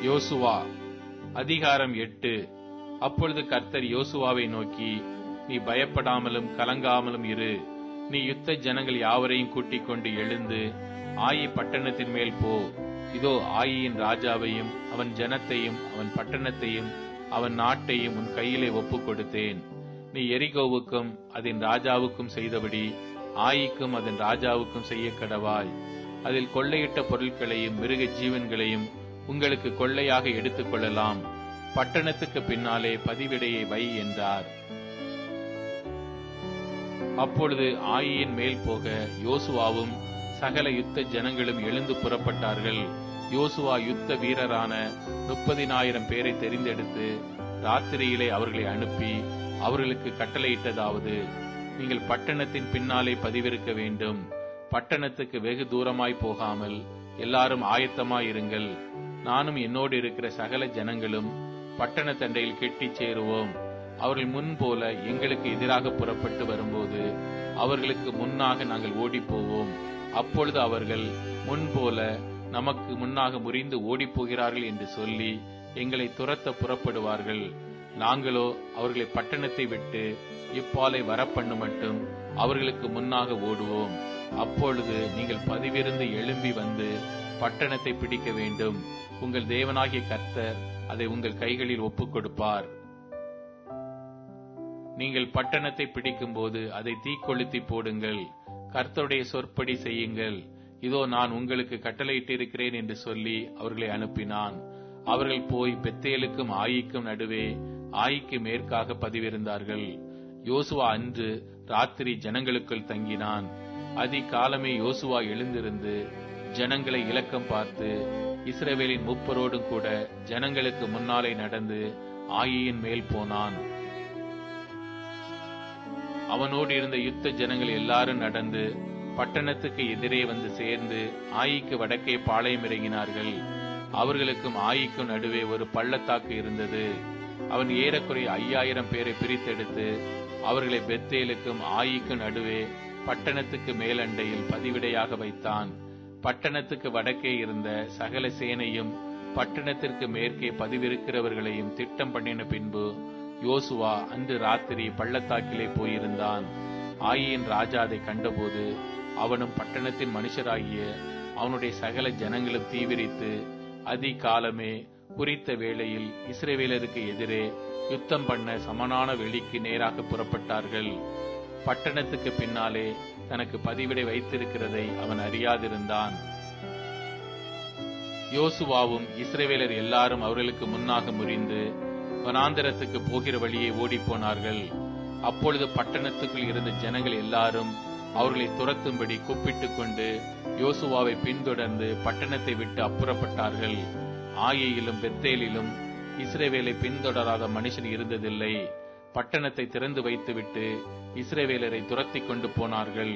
யோசுவா அதிகாரம் 8. அப்பொழுது கர்த்தர் யோசுவாவை நோக்கி, நீ பயப்படாமலும் கலங்காமலும் இரு. நீ யுத்த ஜனங்கள் யாவரையும் கூட்டிக் கொண்டு எழுந்து ஆயி பட்டணத்தின் மேல் போ. இதோ ஆயியின் ராஜாவையும் அவன் ஜனத்தையும் அவன் பட்டணத்தையும் அவன் நாட்டையும் உன் கையிலே ஒப்புக் கொடுத்தேன். நீ எரிகோவுக்கும் அதன் ராஜாவுக்கும் செய்தபடி ஆயிக்கும் அதன் ராஜாவுக்கும் செய்ய கடவாய். அதில் கொள்ளையிட்ட பொருட்களையும் மிருக ஜீவன்களையும் உங்களுக்கு கொள்ளையாக எடுத்துக் கொள்ளலாம். பட்டணத்துக்கு பின்னாலே பதிவிடையை வை என்றார். அப்பொழுது ஆயியின் மேல் போக யோசுவாவும் சகல யுத்த ஜனங்களும் எழுந்து புறப்பட்டார்கள். யோசுவா யுத்த வீரரான 30,000 பேரை தெரிந்தெடுத்து ராத்திரியிலே அவர்களை அனுப்பி அவர்களுக்கு கட்டளையிட்டதாவது, நீங்கள் பட்டணத்தின் பின்னாலே பதிவிருக்க வேண்டும். பட்டணத்துக்கு வெகு தூரமாய் போகாமல் எல்லாரும் ஆயத்தமாயிருங்கள். நானும் என்னோடு இருக்கிற சகல ஜனங்களும் பட்டண தண்டையில் கெட்டிச் சேருவோம். அவர்கள் முன்போல எங்களுக்கு எதிராக புறப்பட்டு வரும்போது அவர்களுக்கு முன்னாக நாங்கள் ஓடிப்போவோம். அப்பொழுது அவர்கள் முன்போல நமக்கு முன்னாக முறிந்து ஓடிப்போகிறார்கள் என்று சொல்லி எங்களை துரத்த புறப்படுவார்கள். நாங்களோ அவர்களை பட்டணத்தை விட்டு இப்பாலை வரப்பண்ணு மட்டும் அவர்களுக்கு முன்னாக ஓடுவோம். அப்பொழுது நீங்கள் பதிவிருந்து எழும்பி வந்து பட்டணத்தை பிடிக்க வேண்டும். உங்கள் தேவனாகிய கர்த்தர் அதை உங்கள் கைகளில் ஒப்புக் கொடுப்பார். நீங்கள் பட்டணத்தை பிடிக்கும் போது அதை தீக்கொளுத்தி போடுங்கள். கர்த்தருடைய சொற்படி செய்யுங்கள். இதோ நான் உங்களுக்கு கட்டளையிட்டிருக்கிறேன் என்று சொல்லி அவர்களை அனுப்பினான். அவர்கள் போய் பெத்தேலுக்கும் ஆயிக்கும் நடுவே ஆயிக்கு மேற்காக பதிவிருந்தார்கள். யோசுவா அன்று ராத்திரி ஜனங்களுக்குள் தங்கினான். அதிகாலமே யோசுவா எழுந்திருந்து ஜனங்களை இலக்கம் பார்த்து இஸ்ரவேலின் 30 கூட ஜனங்களுக்கு முன்னாலே நடந்து ஆயியின் மேல் போனான். அவனோடு இருந்த யுத்த ஜனங்கள் எல்லாரும் நடந்து பட்டணத்துக்கு எதிரே வந்து சேர்ந்து ஆயிக்கு வடக்கே பாளையம் இறங்கினார்கள். அவர்களுக்கும் ஆயிக்கும் நடுவே ஒரு பள்ளத்தாக்கு இருந்தது. அவன் ஏறக்குறைய 5,000 பேரை பிரித்தெடுத்து அவர்களை பெத்தேலுக்கும் ஆயிக்கும் நடுவே பட்டணத்துக்கு மேலண்டையில் பதிவிடையாக வைத்தான். பட்டணத்துக்கு வடக்கே இருந்த சகல சேனையும் பட்டணத்திற்கு மேற்கே பதிவிருக்கிறவர்களையும் திட்டம் பண்ணின பின்பு யோசுவா அன்று ராத்திரி பள்ளத்தாக்கிலே போயிருந்தான். ஆயியின் ராஜா அதை கண்டபோது அவனும் பட்டணத்தின் மனுஷராகிய அவனுடைய சகல ஜனங்களும் தீவிரித்து அதிகாலமே குறித்த வேளையில் இஸ்ரவேலருக்கு எதிரே யுத்தம் பண்ண சமனான வெளிக்கு நேராக புறப்பட்டார்கள். பட்டணத்துக்கு பின்னாலே தனக்கு பதிவிடை வைத்திருக்கிறதை அவன் அறியாதிருந்தான். யோசுவாவும் இஸ்ரவேலர் எல்லாரும் அவர்களுக்கு முன்னாக முறிந்து வனாந்தரத்துக்கு போகிற வழியே ஓடிப்போனார்கள். அப்பொழுது பட்டணத்துக்குள் இருந்த ஜனங்கள் எல்லாரும் அவர்களை துரத்தும்படி கூப்பிட்டுக் கொண்டு யோசுவாவை பின்தொடர்ந்து பட்டணத்தை விட்டு அப்புறப்பட்டார்கள். ஆயியிலும் பெத்தேலிலும் இஸ்ரவேலை பின்தொடராத மனுஷன் இருந்ததில்லை. பட்டணத்தை திறந்து வைத்துவிட்டு இஸ்ரவேலரை துரத்தி கொண்டு போனார்கள்.